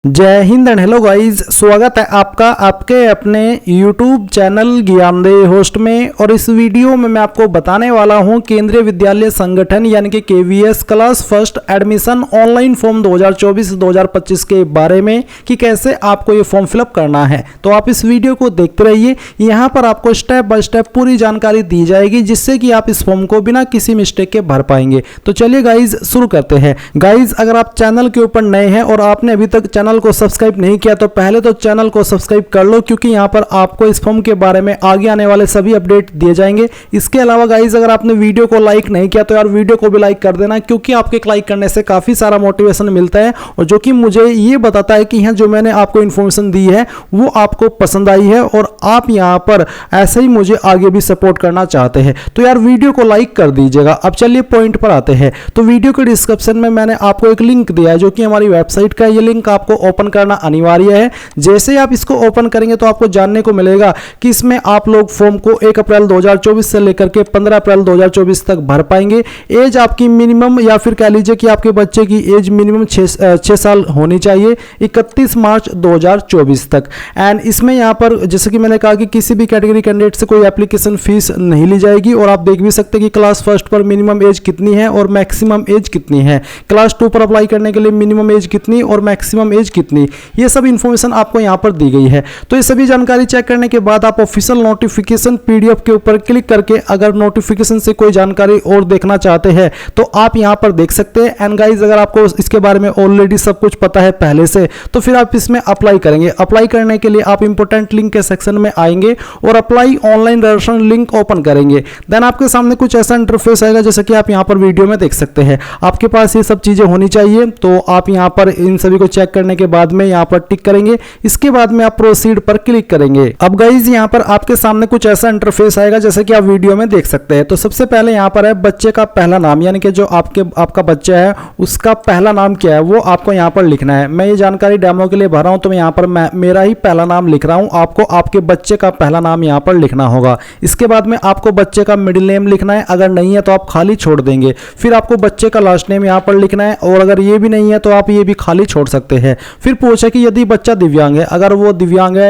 जय Hind and hello guys, स्वागत है आपका आपके अपने YouTube चैनल ज्ञानदेह होस्ट में। और इस वीडियो में मैं आपको बताने वाला हूं केंद्रीय विद्यालय संगठन यानी कि KVS class first admission online form 2024-2025 के बारे में कि कैसे आपको ये फॉर्म फिलअप करना है। तो आप इस वीडियो को देखते रहिए, यहाँ पर आपको स्टेप बाय स्टेप पूरी जानकारी दी जाएगी जिससे कि आप इस फॉर्म को बिना किसी मिस्टेक के भर पाएंगे। तो चलिए गाइज शुरू करते हैं। गाइज अगर आप चैनल के ऊपर नए हैं और आपने अभी तक चैनल को सब्सक्राइब नहीं किया तो पहले तो चैनल को सब्सक्राइब कर लो, क्योंकि यहाँ पर आपको इस फॉर्म के बारे में आगे आने वाले सभी अपडेट दिए जाएंगे। इसके अलावा गाइज अगर आपने वीडियो को लाइक नहीं किया तो यार वीडियो को भी लाइक कर देना, क्योंकि आपके एक लाइक करने से काफी सारा मोटिवेशन मिलता है और जो कि मुझे ये बताता है कि यहाँ जो मैंने आपको इन्फॉर्मेशन दी है वो आपको पसंद आई है और आप यहाँ पर ऐसे ही मुझे आगे भी सपोर्ट करना चाहते हैं। तो यार वीडियो को लाइक कर दीजिएगा। अब चलिए पॉइंट पर आते हैं। तो वीडियो के डिस्क्रिप्शन में मैंने आपको एक लिंक दिया है जो कि हमारी वेबसाइट का। ये लिंक आपको ओपन करना अनिवार्य है। जैसे ही आप इसको ओपन करेंगे तो आपको जानने को मिलेगा कि इसमें आप लोग फॉर्म को 1 अप्रैल 2024 से लेकर के 15 अप्रैल 2024 तक भर पाएंगे। एज आपकी मिनिमम या फिर कह लीजिए कि आपके बच्चे की एज मिनिमम 6 साल होनी चाहिए 31 मार्च 2024 तक। एंड इसमें यहाँ पर जैसे कि मैंने कहा कि किसी भी कैटेगरी कैंडिडेट से कोई एप्लीकेशन फीस नहीं ली जाएगी। और आप देख भी सकते हैं कि क्लास फर्स्ट पर मिनिमम एज कितनी है और मैक्सिमम एज कितनी है, क्लास 2 पर अप्लाई करने के लिए मिनिमम एज कितनी और मैक्सिमम एज कितनी, ये सब इंफॉर्मेशन आपको यहाँ पर दी गई है। तो ये सभी जानकारी चेक करने के बाद आप ऑफिशियल नोटिफिकेशन PDF के ऊपर क्लिक करके अगर नोटिफिकेशन से कोई जानकारी और देखना चाहते हैं तो आप यहाँ पर देख सकते हैं। एंड गाइज अगर आपको इसके बारे में ऑलरेडी सब कुछ पता है पहले से तो फिर आप इसमें अप्लाई करेंगे। अप्लाई करने के लिए आप इंपोर्टेंट लिंक के सेक्शन में आएंगे और apply online registration link open करेंगे। देन आपके सामने कुछ ऐसा इंटरफेस आएगा जैसे कि आप यहाँ पर वीडियो में देख सकते हैं। आपके पास ये सब चीजें होनी चाहिए। तो आप यहाँ पर इन सभी को चेक करने के बाद में यहाँ पर टिक करेंगे। इसके बाद में आप प्रोसीड पर क्लिक करेंगे। अब गाइज यहाँ पर आपके सामने कुछ ऐसा इंटरफेस आएगा जैसे कि आप वीडियो में देख सकते हैं। तो सबसे पहले यहाँ पर है बच्चे का पहला नाम, यानी कि जो आपका बच्चा है उसका पहला नाम क्या है वो आपको यहाँ पर लिखना है। मैं ये जानकारी डेमो के लिए भर रहा हूँ तो मैं यहाँ पर मेरा ही पहला नाम लिख रहा हूँ। आपको आपके बच्चे का पहला नाम यहाँ पर लिखना होगा। इसके बाद में आपको बच्चे का मिडिल नेम लिखना है, अगर नहीं है तो आप खाली छोड़ देंगे। फिर आपको बच्चे का लास्ट नेम यहाँ पर लिखना है और अगर ये भी नहीं है तो आप ये भी खाली छोड़ सकते हैं। फिर पूछे कि यदि बच्चा दिव्यांग है, अगर वो दिव्यांग है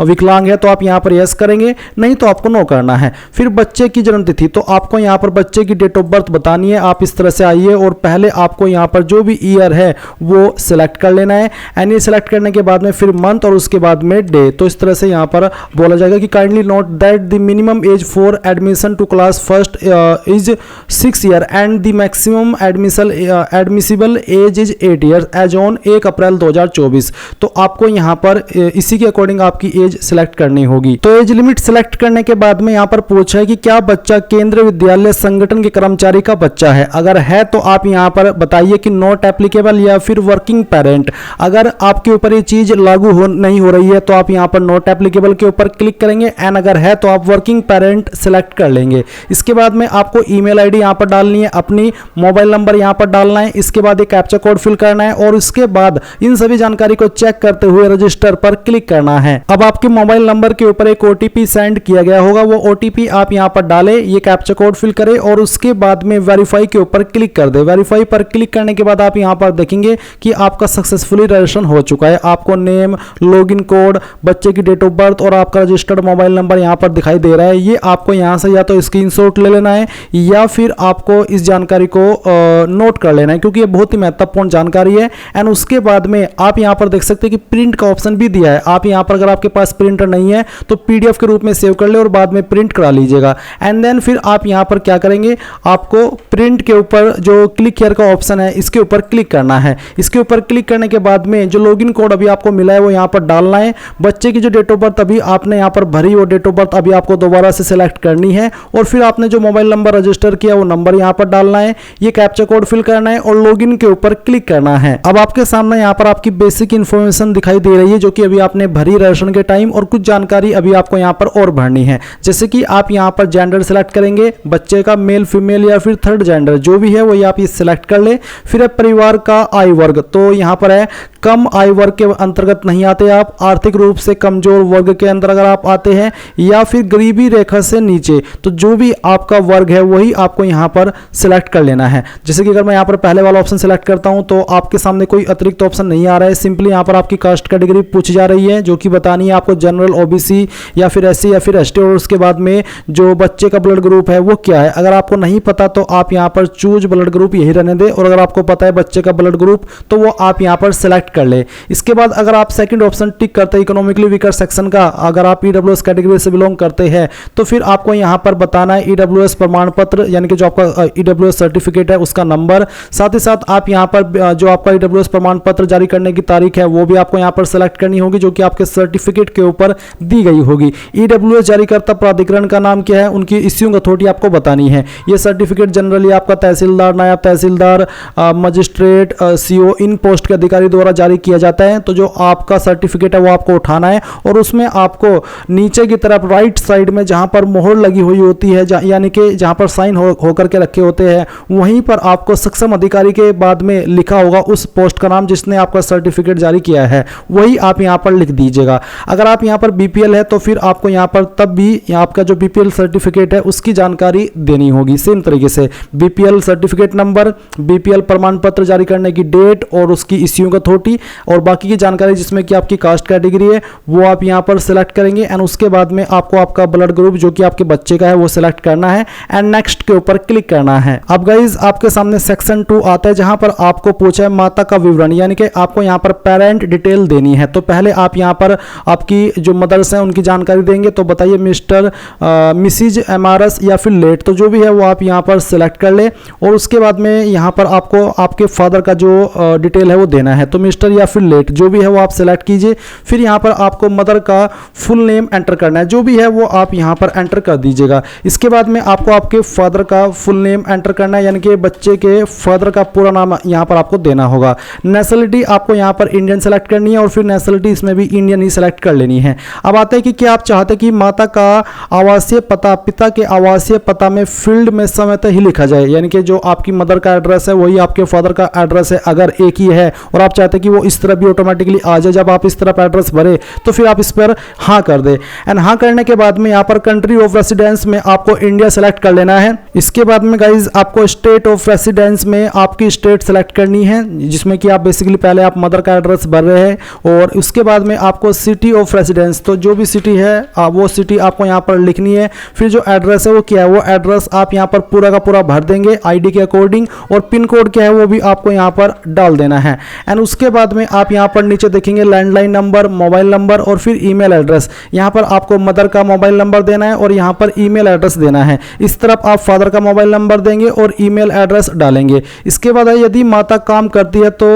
विकलांग है तो आप यहाँ पर यस करेंगे, नहीं तो आपको नो करना है। फिर बच्चे की जन्म तिथि, तो आपको यहाँ पर बच्चे की डेट ऑफ बर्थ बतानी है। आप इस तरह से आइए और पहले आपको यहाँ पर जो भी ईयर है वो सिलेक्ट कर लेना है। एंड ये सिलेक्ट करने के बाद में फिर मंथ और उसके बाद में डे। तो इस तरह से यहाँ पर बोला जाएगा कि kindly note that the minimum age for admission to class first is 6 year and the maximum admissible age is 8 years age on 1 April 2024। तो आपको यहाँ पर इसी के अकॉर्डिंग आपकी एज सिलेक्ट करनी होगी। तो एज लिमिट सिलेक्ट करने के बाद में यहाँ पर पूछा है कि क्या बच्चा केंद्रीय विद्यालय संगठन के कर्मचारी का बच्चा है। अगर है तो आप यहाँ पर बताइए कि नॉट एप्लीकेबल या फिर वर्किंग पेरेंट। अगर आपके ऊपर ये चीज लागू नहीं हो रही है तो आप यहाँ पर नॉट एप्लीकेबल के ऊपर क्लिक करेंगे। एंड अगर है तो आप वर्किंग पेरेंट सिलेक्ट कर लेंगे। इसके बाद में आपको ईमेल आईडी यहाँ पर डालनी है, अपनी मोबाइल नंबर यहाँ पर डालना है। इसके बाद एक कैप्चा कोड फिल करना है और उसके बाद इन सभी जानकारी को चेक करते हुए रजिस्टर पर क्लिक करना है। अब आपके मोबाइल नंबर के ऊपर एक OTP सेंड किया गया होगा, वो OTP आप यहाँ पर डालें, ये कैप्चा कोड फिल करें और उसके बाद में वेरीफाई के ऊपर क्लिक कर दे। वेरीफाई पर क्लिक करने के बाद आप यहाँ पर देखेंगे कि आपका सक्सेसफुली रजिस्ट्रेशन हो चुका है। आपको नेम, लॉगिन कोड, बच्चे की डेट ऑफ बर्थ और आपका रजिस्टर्ड मोबाइल नंबर यहाँ पर दिखाई दे रहा है। ये आपको यहाँ से या तो स्क्रीनशॉट ले लेना है या फिर आपको इस जानकारी को नोट कर लेना है, क्योंकि ये बहुत ही महत्वपूर्ण जानकारी है। एंड उसके बाद में आप यहाँ पर देख सकते हैं कि प्रिंट का ऑप्शन भी दिया है। आप यहाँ पर अगर आपके पास प्रिंटर नहीं है तो PDF के रूप में सेव कर ले और बाद में प्रिंट करा लीजिएगा। एंड देन फिर आप यहाँ पर क्या करेंगे, आपको प्रिंट के ऊपर जो क्लिक हियर का ऑप्शन है इसके ऊपर क्लिक करना है। इसके ऊपर क्लिक करने के बाद में जो लॉगिन कोड अभी आपको मिला है वो यहाँ पर डालना है। बच्चे की जो डेट ऑफ बर्थ अभी आपने यहाँ पर भरी वो डेट ऑफ बर्थ अभी आपको दोबारा से सिलेक्ट करनी है और फिर आपने जो मोबाइल नंबर रजिस्टर किया वो नंबर यहाँ पर डालना है। ये कैप्चा कोड फिल करना है और लॉगिन के ऊपर क्लिक करना है। अब आपके सामने यहाँ पर आपकी बेसिक इंफॉर्मेशन दिखाई दे रही है जो कि अभी आपने भरी रजिस्ट्रेशन के टाइम, और कुछ जानकारी अभी आपको यहाँ पर और भरनी है। जैसे कि आप यहाँ पर जेंडर सिलेक्ट करेंगे, बच्चे का मेल, फीमेल या फिर थर्ड जेंडर जो भी है वो आप ये सिलेक्ट कर ले। फिर है परिवार का आयु वर्ग, तो यहाँ पर है कम आय वर्ग के अंतर्गत नहीं आते, आप आर्थिक रूप से कमजोर वर्ग के अंदर अगर आप आते हैं, या फिर गरीबी रेखा से नीचे, तो जो भी आपका वर्ग है वही आपको यहाँ पर सिलेक्ट कर लेना है। जैसे कि अगर मैं यहाँ पर पहले वाला ऑप्शन सिलेक्ट करता हूँ तो आपके सामने कोई अतिरिक्त ऑप्शन नहीं आ रहा है, सिंपली यहाँ पर आपकी कास्ट कैटेगरी पूछी जा रही है जो कि बतानी है आपको, जनरल, ओबीसी या फिर एससी या फिर एसटी, और उसके बाद में जो बच्चे का ब्लड ग्रुप है वो क्या है। अगर आपको नहीं पता तो आप यहाँ पर चूज ब्लड ग्रुप यही रहने दें, और अगर आपको पता है बच्चे का ब्लड ग्रुप तो वो आप यहाँ पर सिलेक्ट कर ले। इसके बाद अगर आप सेकंड ऑप्शन टिक करते हैं इकोनॉमिकली वीकर सेक्शन का, अगर आप ईडब्ल्यूएस कैटेगरी से बिलोंग करते हैं तो फिर आपको यहाँ पर बताना है ईडब्ल्यूएस प्रमाण पत्र, यानी कि जो आपका ईडब्ल्यूएस सर्टिफिकेट है उसका नंबर, साथ ही साथ आप यहाँ पर जो आपका ईडब्ल्यूएस प्रमाण पत्र जारी करने की तारीख है वो भी आपको यहाँ पर सिलेक्ट करनी होगी, जो कि आपके सर्टिफिकेट के ऊपर दी गई होगी। ईडब्ल्यूएस जारीकर्ता प्राधिकरण का नाम क्या है, उनकी इश्यूइंग अथॉरिटी आपको बतानी है। ये सर्टिफिकेट जनरली आपका तहसीलदार, नायब तहसीलदार, मजिस्ट्रेट, सीओ, इन पोस्ट के अधिकारी द्वारा जारी किया जाता है। तो जो आपका सर्टिफिकेट है वो आपको उठाना है, और उसमें आपको नीचे की तरफ राइट साइड में जहां पर मोहर लगी हुई होती है, यानी कि जहां पर साइन होकर के रखे होते हैं, वहीं पर आपको सक्षम अधिकारी के बाद में लिखा होगा उस पोस्ट का नाम जिसने आपका सर्टिफिकेट जारी किया है, वही आप यहां पर लिख दीजिएगा। अगर आप यहां पर बीपीएल है तो फिर आपको यहां पर तब भी आपका जो बीपीएल सर्टिफिकेट है उसकी जानकारी देनी होगी। सेम तरीके से बीपीएल सर्टिफिकेट नंबर, बीपीएल प्रमाण पत्र जारी करने की डेट और उसकी इश्यूइंग अथॉरिटी, और बाकी की जानकारी जिसमें कि आपकी कास्ट कैटेगरी है वो आप यहां पर सिलेक्ट करेंगे। एंड उसके बाद में आपको आपका ब्लड ग्रुप जो कि आपके बच्चे का है वो सिलेक्ट करना है, एंड नेक्स्ट के ऊपर क्लिक करना है। अब गाइज आपके सामने सेक्शन 2 आता है जहां पर आपको पूछा है माता का विवरण, यानी कि आपको यहां पर पेरेंट डिटेल देनी है। तो पहले आप यहां पर आपकी जो मदर्स हैं उनकी जानकारी देंगे, तो बताइए मिस्टर, मिसिज, एमआरएस या फिर लेट, तो जो भी है वो आप यहां पर सिलेक्ट कर ले। और उसके बाद में यहां पर आपको आपके फादर का जो डिटेल है वो देना है, तो मिस्टर या फिर लेट जो भी है वो आप सिलेक्ट कीजिए। फिर यहां पर आपको मदर का फुल नेम एंटर करना है, जो भी है वो आप यहां पर एंटर कर दीजिएगा। इसके बाद में आपको आपके फादर का फुल नेम एंटर करना है, यानी कि बच्चे के फादर का पूरा नाम यहां पर आपको देना होगा। नेशनलिटी आपको यहां पर इंडियन सेलेक्ट करनी है, और फिर नेशनलिटी इसमें भी इंडियन ही सेलेक्ट कर लेनी है। अब आते हैं कि क्या आप चाहते हैं कि माता का आवासीय पता पिता के आवासीय पता में फील्ड में समयतः ही लिखा जाए, यानी कि जो आपकी मदर का एड्रेस है वही आपके फादर का एड्रेस है, अगर एक ही है और आप चाहते हैं कि वो इस तरह भी ऑटोमेटिकली आ जाए, जब आप इस तरफ एड्रेस भरे तो फिर आप इस पर हाँ कर दे। एंड हाँ करने के बाद में यहाँ पर कंट्री ऑफ रेसिडेंस में आपको इंडिया सेलेक्ट कर लेना है। इसके बाद में गाइज आपको स्टेट ऑफ रेसिडेंस में आपकी स्टेट सेलेक्ट करनी है, जिसमें कि आप बेसिकली पहले आप मदर का एड्रेस भर रहे हैं, और उसके बाद में आपको सिटी ऑफ रेसिडेंस, तो जो भी सिटी है वो सिटी आपको यहाँ पर लिखनी है। फिर जो एड्रेस है वो क्या है, वो एड्रेस आप यहाँ पर पूरा का पूरा भर देंगे आईडी के अकॉर्डिंग, और पिन कोड क्या है वो भी आपको यहाँ पर डाल देना है। एंड उसके बाद में आप यहाँ पर नीचे देखेंगे लैंडलाइन नंबर, मोबाइल नंबर और फिर ईमेल एड्रेस। यहाँ पर आपको मदर का मोबाइल नंबर देना है और यहाँ पर ईमेल एड्रेस देना है। इस तरफ आप फादर का मोबाइल नंबर देंगे और ईमेल एड्रेस डालेंगे। इसके बाद यदि माता काम करती है तो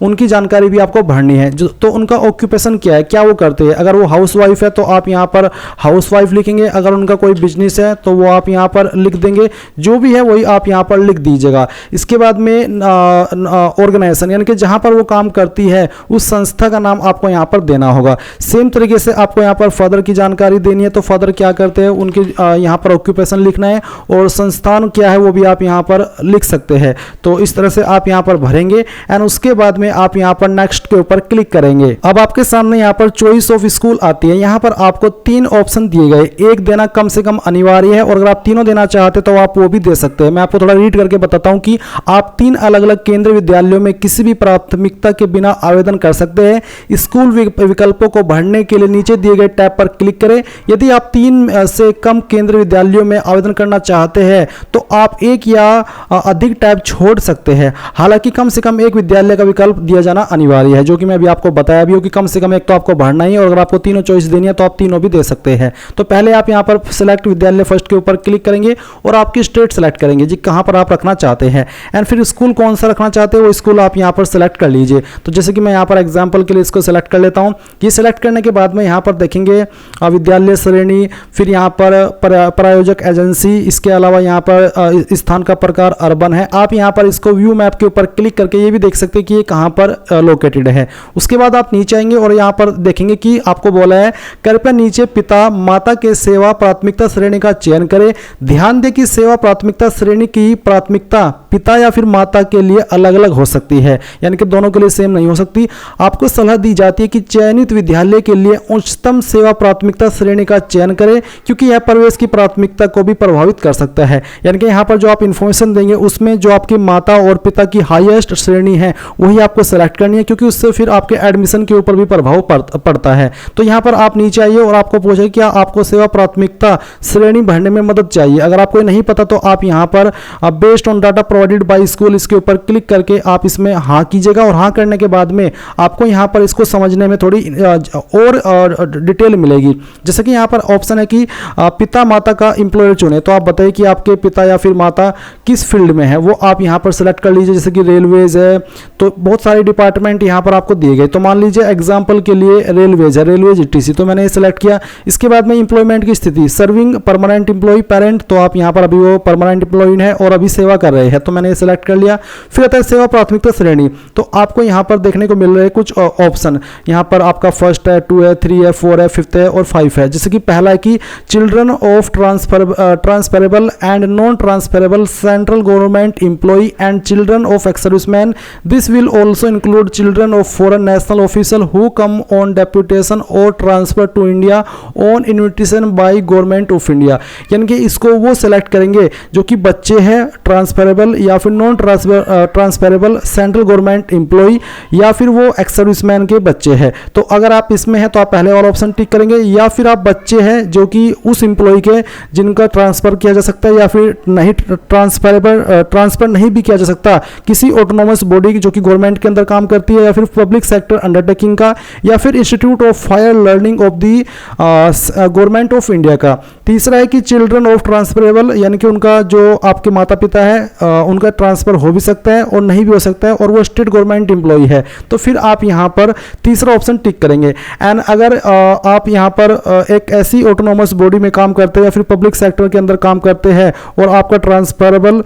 उनकी जानकारी भी आपको भरनी है, तो उनका ऑक्यूपेशन क्या है, क्या वो करते हैं। अगर वो हाउसवाइफ है तो आप यहाँ पर हाउसवाइफ लिखेंगे, अगर उनका कोई बिजनेस है तो वो आप यहाँ पर लिख देंगे, जो भी है वही आप यहाँ पर लिख दीजिएगा। इसके बाद में ऑर्गेनाइजेशन, यानी कि जहाँ पर वो काम करती है उस संस्था का नाम आपको यहाँ पर देना होगा। सेम तरीके से आपको यहाँ पर फादर की जानकारी देनी है, तो फादर क्या करते हैं उनके यहाँ पर ऑक्यूपेशन लिखना है, और संस्थान क्या है वो भी आप यहाँ पर लिख सकते हैं। तो इस तरह से आप यहाँ पर भरेंगे, एंड उसके बाद में आप यहाँ पर नेक्स्ट के ऊपर क्लिक करेंगे। अब आपके सामने यहाँ पर चॉइस ऑफ स्कूल आती है। यहाँ पर आपको 3 ऑप्शन दिए गए, एक देना कम से कम अनिवार्य है, और अगर आप तीनों देना चाहते तो आप वो भी दे सकते हैं। मैं आपको थोड़ा रीड करके बताता हूँ कि आप 3 अलग अलग केंद्रीय विद्यालयों में किसी भी प्राथमिकता के बिना आवेदन कर सकते हैं। स्कूल विकल्पों को भरने के लिए नीचे दिए गए टैब पर क्लिक करें। यदि आप 3 से कम केंद्रीय विद्यालयों में आवेदन करना चाहते हैं तो आप एक या अधिक टैब छोड़ सकते हैं। हालांकि कम से कम एक विद्यालय का विकल्प दिया जाना अनिवार्य है, जो कि मैं अभी आपको बताया भी हो कि कम से कम एक तो आपको भरना ही है, और अगर आपको तीनों चॉइस देनी है तो आप तीनों भी दे सकते हैं। तो पहले आप यहाँ पर सिलेक्ट विद्यालय फर्स्ट के ऊपर क्लिक करेंगे और आपकी स्टेट सेलेक्ट करेंगे जी कहाँ पर आप रखना चाहते हैं, एंड फिर स्कूल कौन सा रखना चाहते हैं वो स्कूल आप यहाँ पर सिलेक्ट कर लीजिए। तो जैसे कि मैं यहाँ पर एग्जाम्पल के लिए इसको सिलेक्ट कर लेता हूँ। ये सिलेक्ट करने के बाद में यहाँ पर देखेंगे विद्यालय श्रेणी, फिर यहाँ पर प्रायोजक एजेंसी, इसके अलावा यहाँ पर स्थान का प्रकार अर्बन है। आप यहाँ पर इसको व्यू मैप के ऊपर क्लिक करके ये भी देख सकते हैं कि ये कहाँ पर लोकेटेड है। उसके बाद आप नीचे आएंगे और यहाँ पर देखेंगे कि आपको बोला है कृपया नीचे पिता माता के सेवा प्राथमिकता श्रेणी का चयन करें। ध्यान दें कि सेवा प्राथमिकता श्रेणी की प्राथमिकता पिता या फिर माता के लिए अलग अलग हो सकती है, यानी कि दोनों के लिए सेम सेम नहीं हो सकती। आपको सलाह दी जाती है कि चयनित विद्यालय के लिए उच्चतम सेवा प्राथमिकता श्रेणी का चयन करें, क्योंकि यह प्रवेश की प्राथमिकता को भी प्रभावित कर सकता है। यानी कि यहाँ पर जो आप इन्फॉर्मेशन देंगे उसमें जो आपके माता और पिता की हाईएस्ट श्रेणी है वही आपको सेलेक्ट करनी है, क्योंकि उससे फिर आपके एडमिशन के ऊपर भी प्रभाव पड़ता है। तो यहाँ पर आप नीचे आइए और आपको पूछे क्या आपको सेवा प्राथमिकता श्रेणी भरने में मदद चाहिए। अगर आपको नहीं पता तो आप यहाँ पर based on data provided by school इसके ऊपर क्लिक करके आप इसमें हाँ कीजिएगा, और हाँ करने के बाद में आपको यहाँ पर इसको समझने में थोड़ी और डिटेल मिलेगी। जैसे कि यहाँ पर ऑप्शन है कि पिता माता का एम्प्लॉयर चुने, तो आप बताइए कि आपके पिता या फिर माता किस फील्ड में है, वो आप यहाँ पर सेलेक्ट कर लीजिए। जैसे कि रेलवेज है, तो बहुत सारे डिपार्टमेंट यहाँ पर आपको दिए गए, तो मान लीजिए एग्जाम्पल के लिए रेलवेज है, रेलवेज ETC, तो मैंने ये सेलेक्ट किया। इसके बाद में एम्प्लॉयमेंट की स्थिति, सर्विंग परमानेंट एम्प्लॉय पेरेंट, तो आप यहाँ पर अभी वो परमानेंट एम्प्लॉय है और अभी सेवा कर रहे हैं, तो मैंने ये सेलेक्ट कर लिया। फिर आता है सेवा प्राथमिकता श्रेणी, तो आपको यहाँ पर देखने को मिल रहे हैं कुछ ऑप्शन। यहाँ पर आपका फर्स्ट है, 2 है, 3 है, 4 है, 5th है और 5 है। जैसे कि पहला है कि children of transferable and non transferable central government employee and children of ex serviceman, this will also include children of foreign national official who come on deputation और transfer to India on invitation by government of India. यानी कि इसको वो select करेंगे जो कि बच्चे हैं ट्रांसफरेबल या फिर non transferable central government employ या फिर वो एक्स सर्विसमैन के बच्चे हैं। तो अगर आप इसमें हैं तो आप पहले वाला ऑप्शन टिक करेंगे, या फिर आप बच्चे हैं जो कि उस एम्प्लॉय के जिनका ट्रांसफर किया जा सकता है या फिर नहीं ट्रांसफर नहीं भी किया जा सकता, किसी ऑटोनोमस बॉडी जो कि गवर्नमेंट के अंदर काम करती है या फिर पब्लिक सेक्टर अंडरटेकिंग का या फिर institute of higher learning of the government of India का। तीसरा है कि चिल्ड्रन ऑफ ट्रांसफरेबल, यानी कि उनका जो आपके माता पिता है उनका ट्रांसफर हो भी सकता है और नहीं भी हो सकता है और वो स्टेट गवर्नमेंट एम्प्लॉय है, तो फिर आप यहाँ पर तीसरा ऑप्शन टिक करेंगे। एंड अगर आप यहाँ पर एक ऐसी ऑटोनोमस बॉडी में काम करते हैं या फिर पब्लिक सेक्टर के अंदर काम करते हैं और आपका ट्रांसफरेबल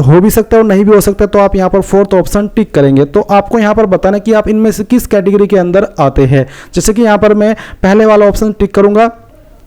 हो भी सकता है और नहीं भी हो सकता है, तो आप यहाँ पर 4th ऑप्शन टिक करेंगे। तो आपको यहाँ पर बताना कि आप इनमें से किस कैटेगरी के अंदर आते हैं। जैसे कि यहाँ पर मैं पहले वाला ऑप्शन टिक करूंगा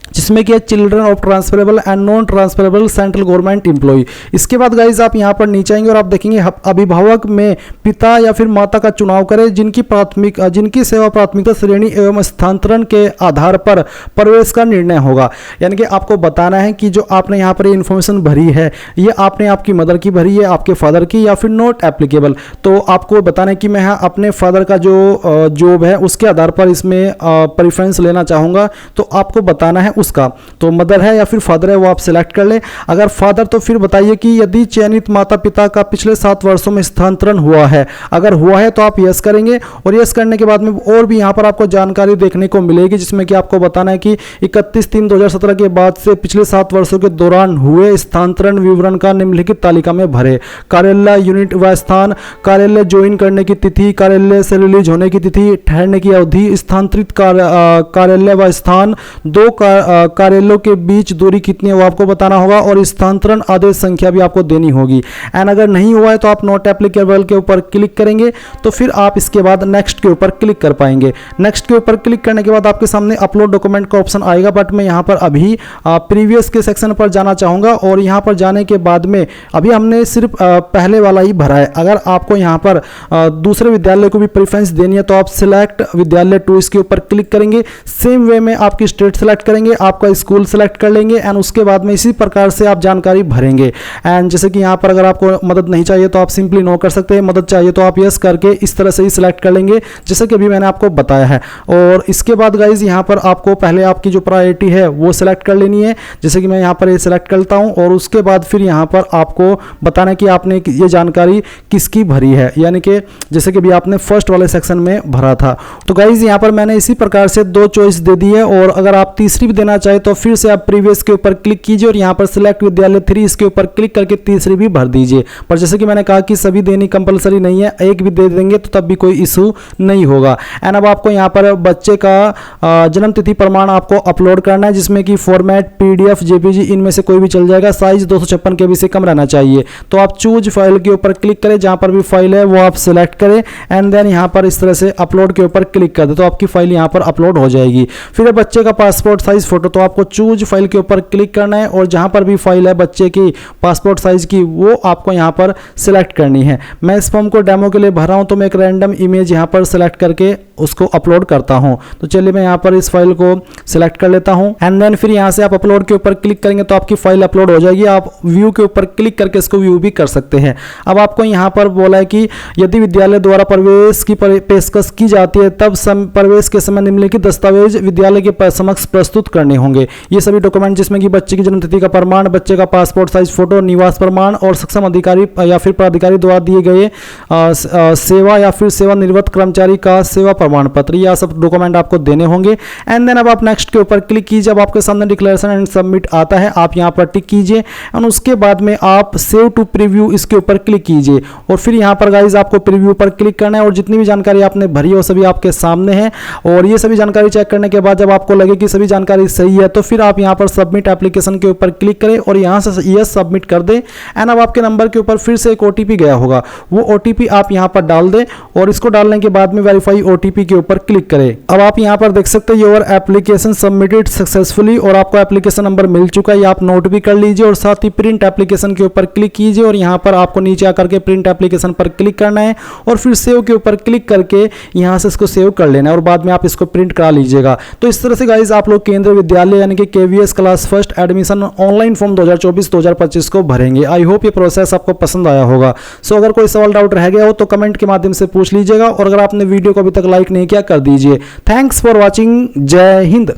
जिसमें कि है children of transferable and non transferable central government employ. इसके बाद गाइज आप यहाँ पर नीचे आएंगे और आप देखेंगे अभिभावक में पिता या फिर माता का चुनाव करें जिनकी सेवा प्राथमिकता श्रेणी एवं स्थानांतरण के आधार पर प्रवेश का निर्णय होगा। यानी कि आपको बताना है कि जो आपने यहाँ पर इन्फॉर्मेशन भरी है ये आपने आपकी मदर की भरी है, आपके फादर की, या फिर नॉट एप्लीकेबल। तो आपको बताना है कि मैं अपने फादर का जो जॉब है उसके आधार पर इसमें प्रेफरेंस लेना चाहूँगा, तो आपको बताना है उसका। तो मदर है या फिर फादर है वो आप सिलेक्ट कर ले। अगर फादर तो फिर बताइए कि यदि चयनित माता पिता का पिछले 7 वर्षों में स्थानांतरण हुआ है, अगर हुआ है तो आप यस करेंगे। और यस करने के बाद में और भी यहाँ पर आपको जानकारी देखने को मिलेगी जिसमें कि आपको बताना है कि 31/3/2017 के बाद से पिछले 7 वर्षों के दौरान हुए स्थानांतरण विवरण का निम्नलिखित तालिका में भरे। कार्यालय, यूनिट व स्थान, कार्यालय ज्वाइन करने की तिथि, कार्यालय से रिलीज होने की तिथि, ठहरने की अवधि, स्थानांतरित कार्यालय व स्थान, 2 कार्यालयों के बीच दूरी कितनी है वो आपको बताना होगा, और स्थानांतरण आदेश संख्या भी आपको देनी होगी। एंड अगर नहीं हुआ है तो आप नॉट एप्लीकेबल के ऊपर क्लिक करेंगे, तो फिर आप इसके बाद नेक्स्ट के ऊपर क्लिक कर पाएंगे। नेक्स्ट के ऊपर क्लिक करने के बाद आपके सामने अपलोड डॉक्यूमेंट का ऑप्शन आएगा, बट मैं यहाँ पर अभी प्रीवियस के सेक्शन पर जाना चाहूँगा। और यहाँ पर जाने के बाद में अभी हमने सिर्फ पहले वाला ही भरा है। अगर आपको यहाँ पर दूसरे विद्यालय को भी प्रेफरेंस देनी है तो आप सिलेक्ट विद्यालय 2 इसके ऊपर क्लिक करेंगे। सेम वे में आपकी स्टेट सेलेक्ट करेंगे, आपका स्कूल सेलेक्ट कर लेंगे, एंड उसके बाद में इसी प्रकार से आप जानकारी भरेंगे। एंड जैसे कि यहाँ पर अगर आपको मदद नहीं चाहिए तो आप सिंपली नो कर सकते हैं, मदद चाहिए तो आप यस करके इस तरह से ही सिलेक्ट कर लेंगे जैसे कि अभी मैंने आपको बताया है। और इसके बाद गाइज यहाँ पर आपको पहले आपकी जो प्रायोरिटी है वो सिलेक्ट कर लेनी है, जैसे कि मैं यहाँ पर ये सिलेक्ट करता हूँ। और उसके बाद फिर यहाँ पर आपको बताना है कि आपने ये जानकारी किसकी भरी है, यानी कि जैसे कि अभी आपने फर्स्ट वाले सेक्शन में भरा था। तो गाइज यहाँ पर मैंने इसी प्रकार से 2 चॉइस दे दी है, और अगर आप तीसरी भी देना चाहे तो फिर से आप प्रीवियस के ऊपर क्लिक कीजिए और यहाँ पर सिलेक्ट विद्यालय 3 इसके ऊपर क्लिक करके तीसरी भी भर दीजिए। पर जैसे कि मैंने कहा कि सभी देनी कंपलसरी नहीं है, एक भी दे देंगे तो तब भी कोई इशू नहीं होगा। एंड अब आपको यहाँ पर बच्चे का जन्म तिथि प्रमाण आपको अपलोड करना है, जिसमें कि फॉर्मेट PDF JPG इनमें से कोई भी चल जाएगा, साइज 256 KB से कम रहना चाहिए। तो आप चूज फाइल के ऊपर क्लिक करें, जहाँ पर भी फाइल है वो आप सिलेक्ट करें, एंड देन यहाँ पर इस तरह से अपलोड के ऊपर क्लिक कर दे तो आपकी फाइल यहाँ पर अपलोड हो जाएगी। फिर बच्चे का पासपोर्ट साइज फोटो फोटो, तो आपको चूज फाइल के ऊपर क्लिक करना है और जहां पर भी फाइल है बच्चे की पासपोर्ट साइज की वो आपको यहां पर सिलेक्ट करनी है। मैं इस फॉर्म को डेमो के लिए भरा हूं तो मैं एक रैंडम इमेज यहां पर सिलेक्ट करके उसको अपलोड करता हूं। तो चलिए मैं यहां पर इस फाइल को सिलेक्ट कर लेता हूं एंड देन फिर यहां से आप अपलोड के ऊपर क्लिक करेंगे तो आपकी फाइल अपलोड हो जाएगी। आप व्यू के ऊपर क्लिक करके इसको व्यू भी कर सकते हैं। अब आपको यहां पर बोला है कि यदि विद्यालय द्वारा प्रवेश की पेशकश की जाती है तब प्रवेश के समय निम्नलिखित दस्तावेज विद्यालय के समक्ष प्रस्तुत करने होंगे। ये सभी डॉक्यूमेंट जिसमें कि बच्चे की जन्मतिथि का प्रमाण, बच्चे का पासपोर्ट साइज फोटो, निवास प्रमाण और सक्षम अधिकारी या फिर प्राधिकारी द्वारा दिए गए सेवा या फिर सेवानिवृत्त कर्मचारी का सेवा प्रमाण पत्र, यह सब डॉक्यूमेंट आपको देने होंगे। एंड देन अब आप नेक्स्ट के ऊपर क्लिक कीजिए। अब आपके सामने डिक्लेरेशन एंड सबमिट आता है, आप यहां पर टिक कीजिए और उसके बाद में आप सेव टू प्रीव्यू इसके ऊपर क्लिक कीजिए और फिर यहां पर गाइस आपको प्रीव्यू पर क्लिक करना है और जितनी भी जानकारी आपने भरी है वो सभी आपके सामने है। और ये सभी जानकारी चेक करने के बाद जब आपको लगे कि सभी जानकारी सही है तो फिर आप यहां पर सबमिट एप्लीकेशन के ऊपर क्लिक करें और यहां से यस सबमिट कर दें। एंड अब आपके नंबर के ऊपर फिर से एक ओटीपी गया होगा, वो ओटीपी आप यहां पर डाल दें और इसको डालने के बाद में वेरीफाई ओटीपी के ऊपर क्लिक करें। अब आप यहां पर देख सकते हैं योर एप्लीकेशन सबमिटेड सक्सेसफुली और आपको एप्लीकेशन नंबर मिल चुका है, आप नोट भी कर लीजिए और साथ ही प्रिंट एप्लीकेशन के ऊपर क्लिक कीजिए और यहां पर आपको नीचे आकर के प्रिंट एप्लीकेशन पर क्लिक करना है और फिर सेव के ऊपर क्लिक करके यहां से इसको सेव कर लेना है और बाद में आप इसको प्रिंट करा लीजिएगा। तो इस तरह से गाइस आप लोग केंद्रीय विद्यालय यानी कि KVS class first admission online form 2024-2025 को भरेंगे। आई होप ये प्रोसेस आपको पसंद आया होगा। सो अगर कोई सवाल डाउट रह गया हो तो कमेंट के माध्यम से पूछ लीजिएगा और अगर आपने वीडियो को अभी तक लाइक नहीं किया कर दीजिए। Thanks for watching. जय हिंद।